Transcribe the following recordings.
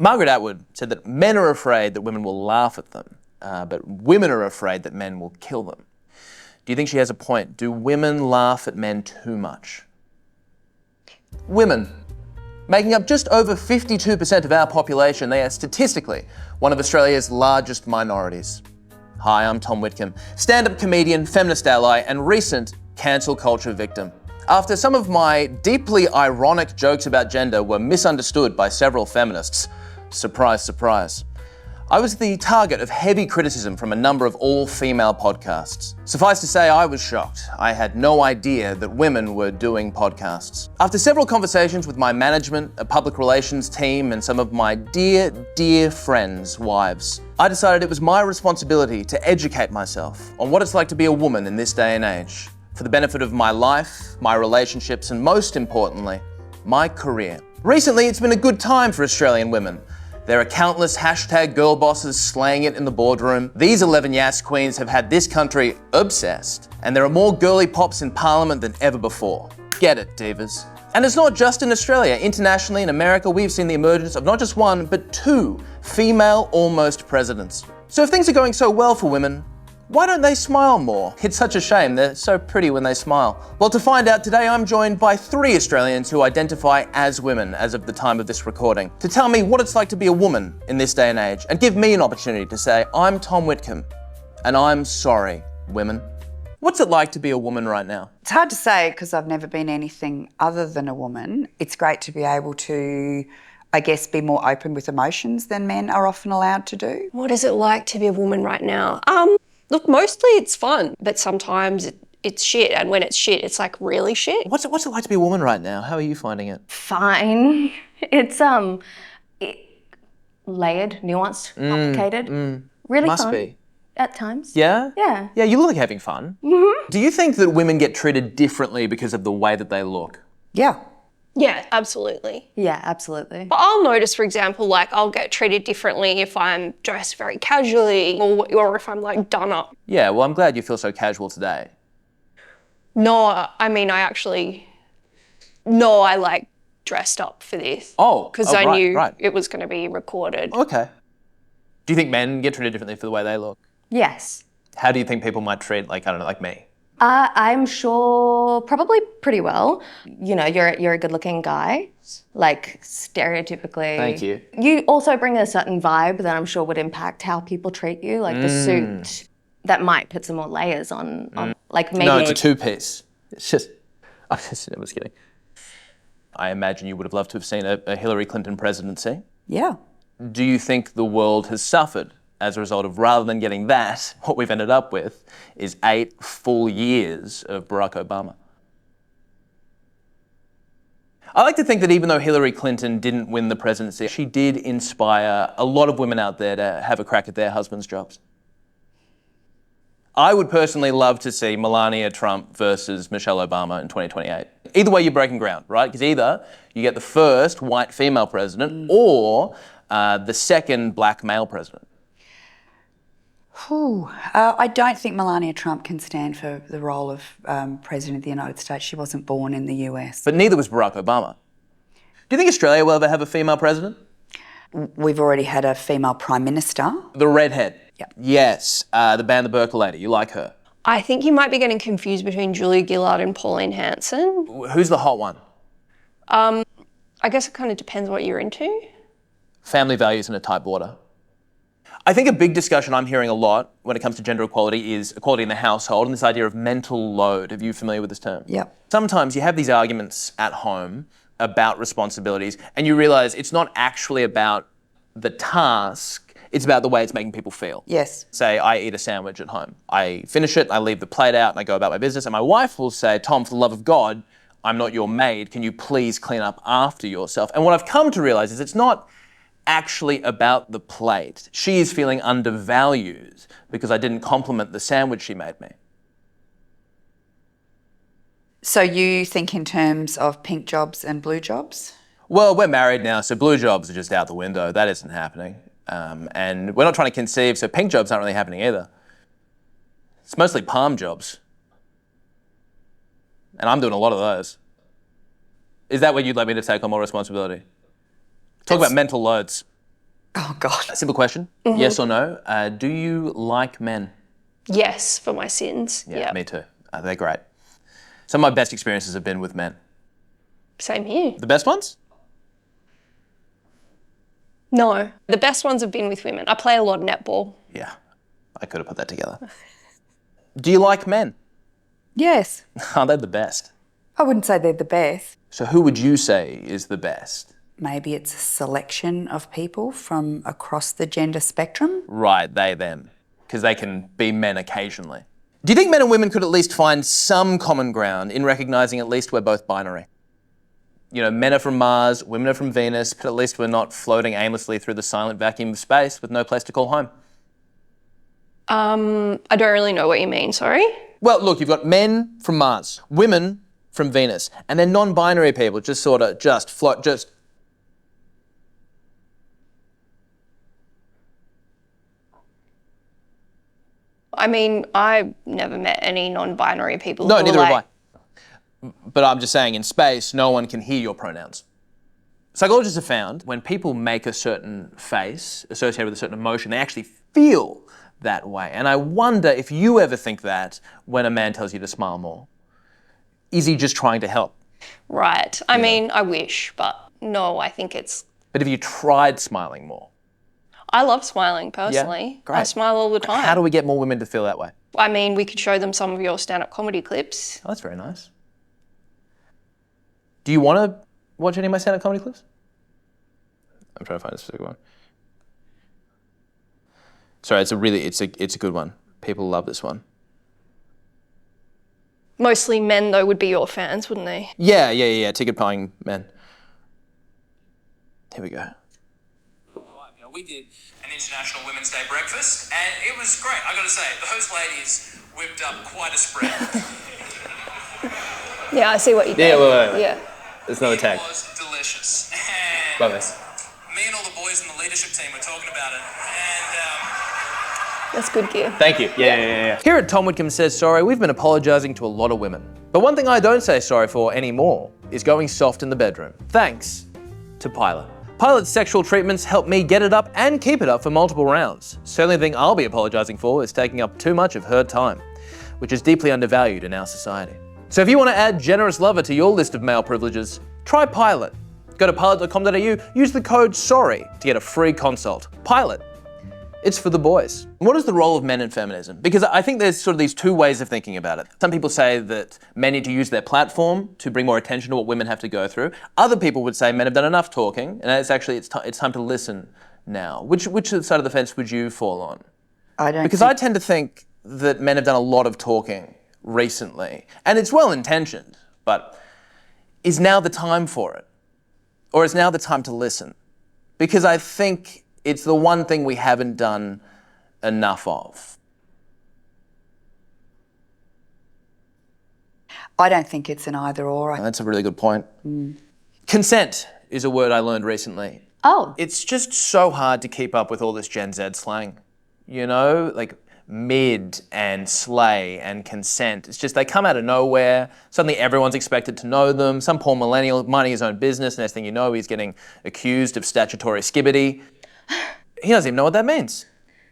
Margaret Atwood said that men are afraid that women will laugh at them, but women are afraid that men will kill them. Do you think she has a point? Do women laugh at men too much? Women, making up just over 52% of our population, they are statistically one of Australia's largest minorities. Hi, I'm Tom Witcombe, stand-up comedian, feminist ally, and recent cancel culture victim. After some of my deeply ironic jokes about gender were misunderstood by several feminists, surprise, surprise, I was the target of heavy criticism from a number of all-female podcasts. Suffice to say, I was shocked. I had no idea that women were doing podcasts. After several conversations with my management, a public relations team, and some of my dear, dear friends' wives, I decided it was my responsibility to educate myself on what it's like to be a woman in this day and age, for the benefit of my life, my relationships, and most importantly, my career. Recently, it's been a good time for Australian women. There are countless hashtag girl bosses slaying it in the boardroom. These 11 Yas queens have had this country obsessed, and there are more girly pops in Parliament than ever before. Get it, divas. And it's not just in Australia. Internationally, in America, we've seen the emergence of not just one, but two female almost presidents. So if things are going so well for women, why don't they smile more? It's such a shame, they're so pretty when they smile. Well, to find out today, I'm joined by 3 Australians who identify as women as of the time of this recording, to tell me what it's like to be a woman in this day and age, and give me an opportunity to say, I'm Tom Witcombe, and I'm sorry, women. What's it like to be a woman right now? It's hard to say because I've never been anything other than a woman. It's great to be able to, I guess, be more open with emotions than men are often allowed to do. What is it like to be a woman right now? Look, mostly it's fun, but sometimes it's shit, and when it's shit, it's like really shit. What's it like to be a woman right now? How are you finding it? Fine. It's layered, nuanced, complicated. Really Must fun. be. At times. Yeah? Yeah. Yeah, you look like having fun. Mm-hmm. Do you think that women get treated differently because of the way that they look? Yeah. Yeah, absolutely. Yeah, absolutely. But I'll notice, for example, like I'll get treated differently if I'm dressed very casually or if I'm like done up. Yeah, well, I'm glad you feel so casual today. No, I mean, I like dressed up for this. Because I knew it was going to be recorded. Okay. Do you think men get treated differently for the way they look? Yes. How do you think people might treat, like, I don't know, like me? I'm sure probably pretty well. You know, you're a good-looking guy, like stereotypically. Thank you. You also bring a certain vibe that I'm sure would impact how people treat you, like the suit that might put some more layers on like maybe. No, it's a 2-piece. It's just, I was kidding. I imagine you would have loved to have seen a Hillary Clinton presidency. Yeah. Do you think the world has suffered as a result of, rather than getting that, what we've ended up with is 8 full years of Barack Obama? I like to think that even though Hillary Clinton didn't win the presidency, she did inspire a lot of women out there to have a crack at their husbands' jobs. I would personally love to see Melania Trump versus Michelle Obama in 2028. Either way, you're breaking ground, right? Because either you get the first white female president or the second black male president. I don't think Melania Trump can stand for the role of President of the United States. She wasn't born in the US. But neither was Barack Obama. Do you think Australia will ever have a female president? We've already had a female Prime Minister. The redhead? Yep. Yes, the Ban the Burqa lady. You like her? I think you might be getting confused between Julia Gillard and Pauline Hanson. Who's the hot one? I guess it kind of depends what you're into. Family values in a tight border. I think a big discussion I'm hearing a lot when it comes to gender equality is equality in the household and this idea of mental load. Are you familiar with this term? Yep. Sometimes you have these arguments at home about responsibilities and you realise it's not actually about the task, it's about the way it's making people feel. Yes. Say I eat a sandwich at home. I finish it, I leave the plate out and I go about my business and my wife will say, Tom, for the love of God, I'm not your maid, can you please clean up after yourself? And what I've come to realise is it's not actually about the plate. She is feeling undervalued because I didn't compliment the sandwich she made me. So you think in terms of pink jobs and blue jobs? Well, we're married now, so blue jobs are just out the window. That isn't happening. And we're not trying to conceive, so pink jobs aren't really happening either. It's mostly palm jobs. And I'm doing a lot of those. Is that where you'd like me to take on more responsibility? Talk about mental loads. Oh, God. A simple question, yes or no. Do you like men? Yes, for my sins. Yeah, me too. They're great. Some of my best experiences have been with men. Same here. The best ones? No, the best ones have been with women. I play a lot of netball. Yeah, I could have put that together. Do you like men? Yes. Are they the best? I wouldn't say they're the best. So who would you say is the best? Maybe it's a selection of people from across the gender spectrum. Right, they, them. Because they can be men occasionally. Do you think men and women could at least find some common ground in recognising at least we're both binary? You know, men are from Mars, women are from Venus, but at least we're not floating aimlessly through the silent vacuum of space with no place to call home. I don't really know what you mean, sorry. Well, look, you've got men from Mars, women from Venus, and then non-binary people just sort of float. I mean, I've never met any non-binary people No, who neither are have I. But I'm just saying, in space, no one can hear your pronouns. Psychologists have found when people make a certain face associated with a certain emotion, they actually feel that way. And I wonder if you ever think that when a man tells you to smile more. Is he just trying to help? Right. I mean, I wish, but no, I think it's... But have you tried smiling more? I love smiling, personally. Yeah? Great. I smile all the time. How do we get more women to feel that way? I mean, we could show them some of your stand-up comedy clips. Oh, that's very nice. Do you want to watch any of my stand-up comedy clips? I'm trying to find a specific one. Sorry, it's a good one. People love this one. Mostly men, though, would be your fans, wouldn't they? Yeah. Ticket buying men. Here we go. We did an International Women's Day breakfast, and it was great. I got to say, those ladies whipped up quite a spread. Yeah, I see what you did. Yeah, wait. Yeah. There's another tag. It was delicious. And Love this. me and all the boys in the leadership team were talking about it, and That's good gear. Thank you. Yeah. Here at Tom Witcombe Says Sorry, we've been apologising to a lot of women. But one thing I don't say sorry for anymore is going soft in the bedroom. Thanks to Pilot. Pilot's sexual treatments help me get it up and keep it up for multiple rounds. So the only thing I'll be apologising for is taking up too much of her time, which is deeply undervalued in our society. So if you want to add generous lover to your list of male privileges, try Pilot. Go to pilot.com.au, use the code SORRY to get a free consult. Pilot. It's for the boys. What is the role of men in feminism? Because I think there's sort of these two ways of thinking about it. Some people say that men need to use their platform to bring more attention to what women have to go through. Other people would say men have done enough talking, and it's time to listen now. Which side of the fence would you fall on? I tend to think that men have done a lot of talking recently, and it's well intentioned, but is now the time for it? Or is now the time to listen? Because I think it's the one thing we haven't done enough of. I don't think it's an either or. That's a really good point. Consent is a word I learned recently. Oh. It's just so hard to keep up with all this Gen Z slang. You know, like mid and slay and consent. It's just they come out of nowhere. Suddenly everyone's expected to know them. Some poor millennial minding his own business, next thing you know, he's getting accused of statutory skibbity. He doesn't even know what that means.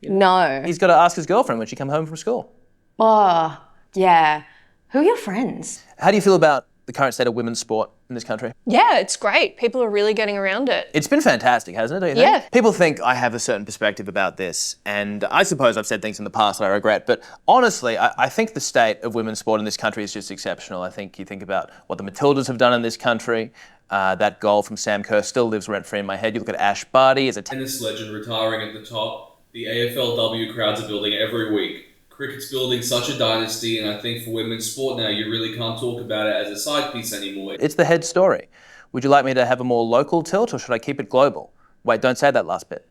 No. He's got to ask his girlfriend when she comes home from school. Oh, yeah. Who are your friends? How do you feel about the current state of women's sport in this country? Yeah, it's great. People are really getting around it. It's been fantastic, hasn't it, don't you think? Yeah. People think I have a certain perspective about this, and I suppose I've said things in the past that I regret, but honestly, I think the state of women's sport in this country is just exceptional. I think you think about what the Matildas have done in this country. That goal from Sam Kerr still lives rent-free in my head. You look at Ash Barty as a tennis legend retiring at the top. The AFLW crowds are building every week. Cricket's building such a dynasty, and I think for women's sport now, you really can't talk about it as a side piece anymore. It's the head story. Would you like me to have a more local tilt, or should I keep it global? Wait, don't say that last bit.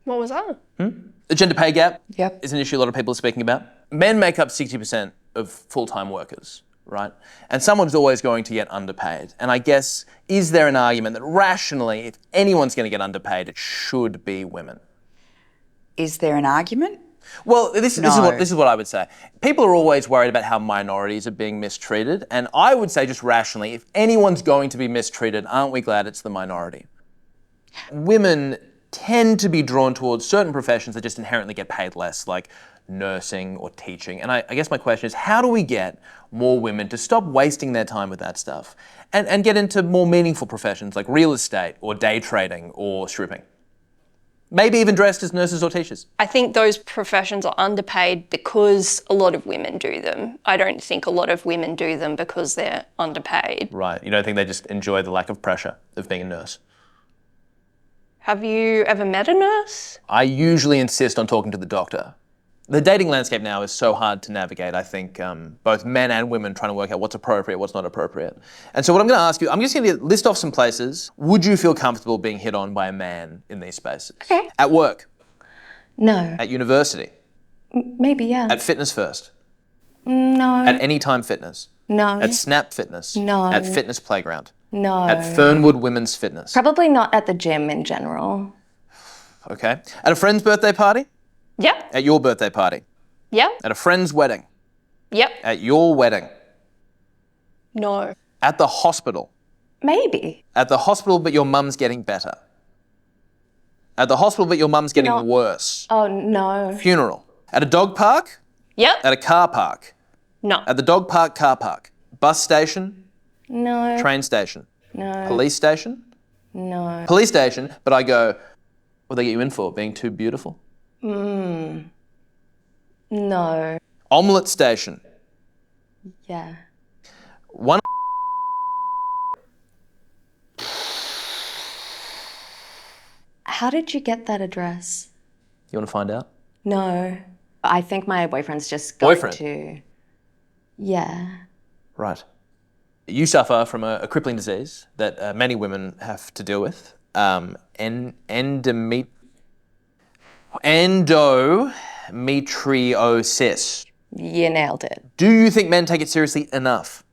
What was that? The gender pay gap Yep. is an issue a lot of people are speaking about. Men make up 60% of full-time workers, right? And someone's always going to get underpaid. And I guess, is there an argument that rationally, if anyone's going to get underpaid, it should be women? Is there an argument? Well, this is what I would say. People are always worried about how minorities are being mistreated, and I would say just rationally, if anyone's going to be mistreated, aren't we glad it's the minority? Women tend to be drawn towards certain professions that just inherently get paid less, like nursing or teaching. And I guess my question is, how do we get more women to stop wasting their time with that stuff and get into more meaningful professions like real estate or day trading or stripping? Maybe even dressed as nurses or teachers. I think those professions are underpaid because a lot of women do them. I don't think a lot of women do them because they're underpaid. Right. You don't think they just enjoy the lack of pressure of being a nurse? Have you ever met a nurse? I usually insist on talking to the doctor. The dating landscape now is so hard to navigate, I think, both men and women trying to work out what's appropriate, what's not appropriate. And so what I'm going to ask you, I'm just going to list off some places. Would you feel comfortable being hit on by a man in these spaces? Okay. At work? No. At university? Maybe, yeah. At Fitness First? No. At Anytime Fitness? No. At Snap Fitness? No. At Fitness Playground? No. At Fernwood Women's Fitness? Probably not at the gym in general. Okay. At a friend's birthday party? Yep. At your birthday party? Yep. At a friend's wedding? Yep. At your wedding? No. At the hospital? Maybe. At the hospital, but your mum's getting better? At the hospital, but your mum's getting worse? Oh, no. Funeral? At a dog park? Yep. At a car park? No. At the dog park, car park? Bus station? No. Train station? No. Police station? No. Police station, but I go, what do they get you in for? Being too beautiful? No. Omelette station? Yeah. One. How did you get that address? You want to find out? No. I think my boyfriend's just going Boyfriend? to... Yeah. Right. You suffer from a crippling disease that many women have to deal with. Endometriosis. You nailed it. Do you think men take it seriously enough?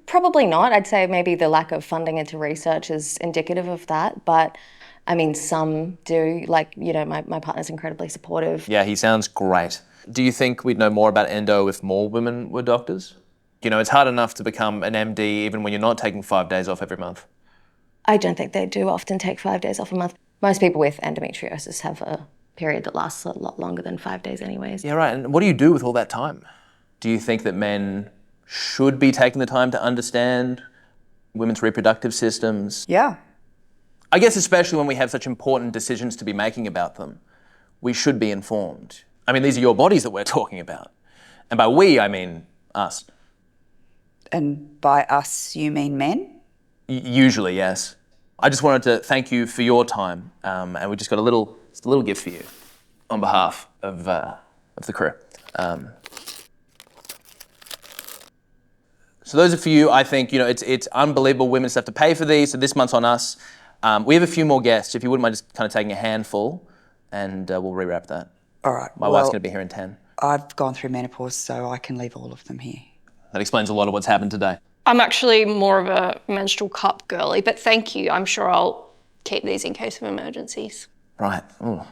Probably not. I'd say maybe the lack of funding into research is indicative of that. But, I mean, some do. Like, you know, my partner's incredibly supportive. Yeah, he sounds great. Do you think we'd know more about endo if more women were doctors? You know, it's hard enough to become an MD even when you're not taking 5 days off every month. I don't think they do often take 5 days off a month. Most people with endometriosis have a period that lasts a lot longer than 5 days anyways. Yeah, right. And what do you do with all that time? Do you think that men should be taking the time to understand women's reproductive systems? Yeah. I guess especially when we have such important decisions to be making about them, we should be informed. I mean, these are your bodies that we're talking about. And by we, I mean us. And by us, you mean men? Usually, yes. I just wanted to thank you for your time, and we just got a little gift for you on behalf of the crew. So those are for you. I think, you know, it's unbelievable women have to pay for these, so this month's on us. We have a few more guests. If you wouldn't mind just kind of taking a handful, and we'll rewrap that. All right. My wife's going to be here in 10. I've gone through menopause, so I can leave all of them here. That explains a lot of what's happened today. I'm actually more of a menstrual cup girly, but thank you. I'm sure I'll keep these in case of emergencies. Right. Ooh.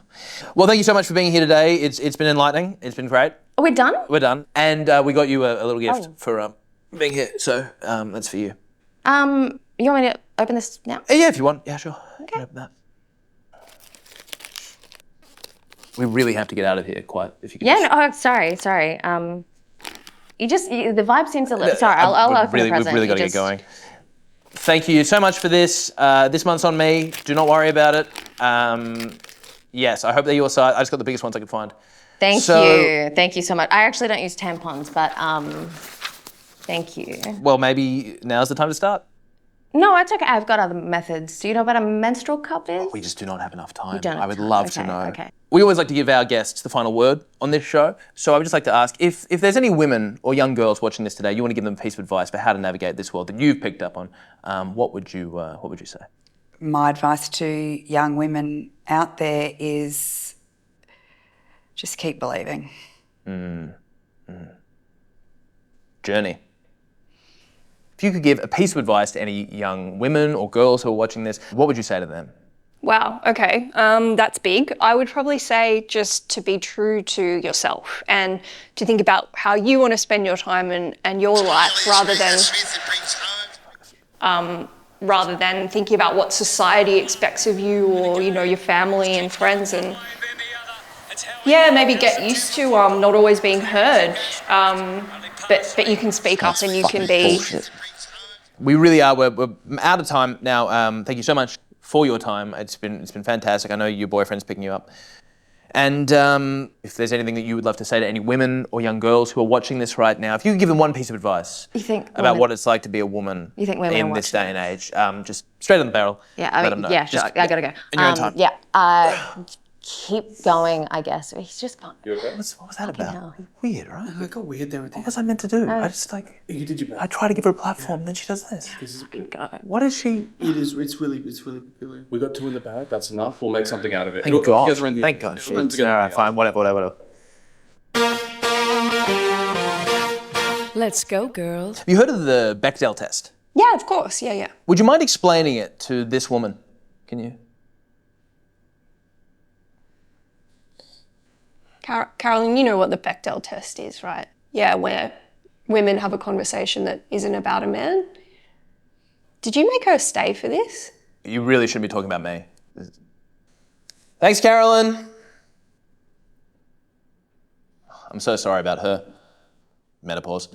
Well, thank you so much for being here today. It's been enlightening. It's been great. Are we done? We're done. And we got you a little gift for being here. So that's for you. You want me to open this now? Yeah, if you want. Yeah, sure. Okay. You can open that. We really have to get out of here quite, if you could. Yeah, no, sorry. The vibe seems a little... Sorry, I'll open the present. We've really got to get going. Thank you so much for this. This month's on me. Do not worry about it. Yes, I hope they're your side. I just got the biggest ones I could find. Thank you. Thank you so much. I actually don't use tampons, but thank you. Well, maybe now's the time to start. No, it's okay. I've got other methods. Do you know what a menstrual cup is? We just do not have enough time. You don't have I would time. love to Okay, know. okay. We always like to give our guests the final word on this show. So I would just like to ask, if there's any women or young girls watching this today, you want to give them a piece of advice for how to navigate this world that you've picked up on, what would you say? My advice to young women out there is just keep believing. Journey. If you could give a piece of advice to any young women or girls who are watching this, what would you say to them? Wow, okay, that's big. I would probably say just to be true to yourself and to think about how you want to spend your time and your life rather than rather than thinking about what society expects of you or, you know, your family and friends, and yeah, maybe get used to not always being heard. But you can speak up and you can be... Bullshit. We really are. We're out of time now. Thank you so much for your time. It's been fantastic. I know your boyfriend's picking you up. And if there's anything that you would love to say to any women or young girls who are watching this right now, if you could give them one piece of advice about what it's like to be a woman in this day and age, just straight on the barrel. Yeah, let them know. Yeah, sure. I gotta go. In your own time. Yeah. Keep going, I guess. He's just fun. You okay? What was that about? Hell. Weird, right? I got weird there. What was I meant to do? I just You did your best. I try to give her a platform, and then she does this. This is What is she? It's really peculiar. We got 2 in the bag. That's enough. We'll make something out of it. Thank God. Thank God. All right, fine. Whatever. Let's go, girls. Have you heard of the Bechdel test? Yeah, of course. Yeah. Would you mind explaining it to this woman? Can you? Carolyn, you know what the Bechdel test is, right? Yeah, where women have a conversation that isn't about a man. Did you make her stay for this? You really shouldn't be talking about me. Thanks, Carolyn. I'm so sorry about her. Menopause.